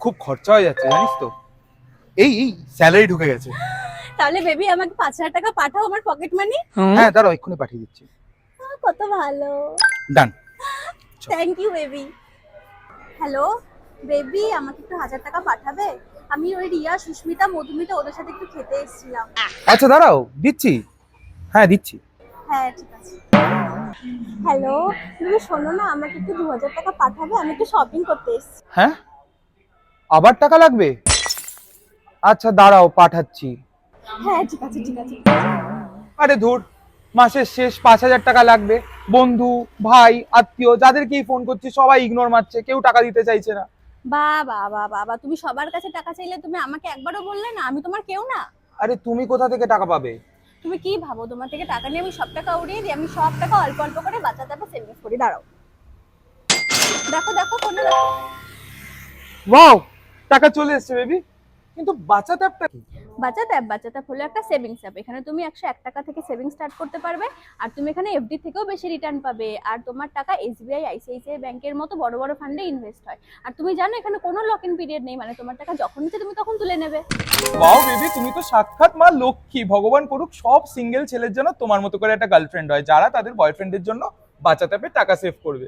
খুব খরচা হয়ে যাচ্ছে জানিস তো। এই স্যালারি ঢুকে গেছে। তাহলে বেবি আমাকে 5,000 টাকা পাঠাও আমার পকেট মানি। হ্যাঁ দাঁড়াও এক্ষুনি পাঠিয়ে দিচ্ছি। কত ভালো। Done. Thank you baby. Hello baby, আমাকে একটু 1,000 টাকা পাঠাবে? আমি ওই রিয়া, সুস্মিতা, মধুমিতা ওদের সাথে একটু খেতে এসেছিলাম। আচ্ছা দাঁড়াও দিচ্ছি। হ্যাঁ দিচ্ছি। হ্যাঁ ঠিক আছে। হ্যালো তুমি শোনো না, আমাকে একটু 2,000 টাকা পাঠাবে? আমি একটু শপিং করতে এসেছি। হ্যাঁ আবার টাকা লাগবে? আচ্ছা দাঁড়াও পাঠাচ্ছি। হ্যাঁ ঠিক আছে ঠিক আছে। আরে ধুর, মাসের শেষ 5,000 টাকা লাগবে। বন্ধু, ভাই, আত্মীয় যাদেরকেই ফোন করছি সবাই ইগনোর মারছে, কেউ টাকা দিতে চাইছে না। বাবা বাবা বাবা, তুমি সবার কাছে টাকা চাইলে তুমি আমাকে একবারও বললে না? আমি তোমার কেউ না? আরে তুমি কোথা থেকে টাকা পাবে? তুমি কি ভাবো তোমার থেকে টাকা নিয়ে আমি সব টাকা উড়িয়ে দিই? আমি সব টাকা অল্প অল্প করে বাচ্চা টাকা সেভিংস করি। দাঁড়াও, দেখো দেখো কোনটা দেখো। ওয়াও, টাকা চলে এসেছে বেবি। কিন্তু বাঁচাতে অ্যাপটা কি? বাচ্চা ট্যাপ হলো একটা সেভিংস অ্যাপ। এখানে তুমি 101 টাকা থেকে সেভিং স্টার্ট করতে পারবে। আর তুমি এখানে এফডি থেকেও বেশি রিটার্ন পাবে। আর তোমার টাকা এসবিআই, আইসিআইসিআই ব্যাংকের মতো বড় বড় ফান্ডে ইনভেস্ট হয়। আর তুমি জানো এখানে কোনো লক ইন পিরিয়ড নেই, মানে তোমার টাকা যখন ইচ্ছে তুমি তখন তুলে নেবে। ওয়াও বেবি, তুমি তো সাক্ষাৎ মা লক্ষ্মী। ভগবান করুক সব সিঙ্গেল ছেলের জন্য তোমার মতো করে একটা গার্লফ্রেন্ড হয়, যারা তাদের বয়ফ্রেন্ডের জন্য বাঁচাতে টাকা সেভ করবে।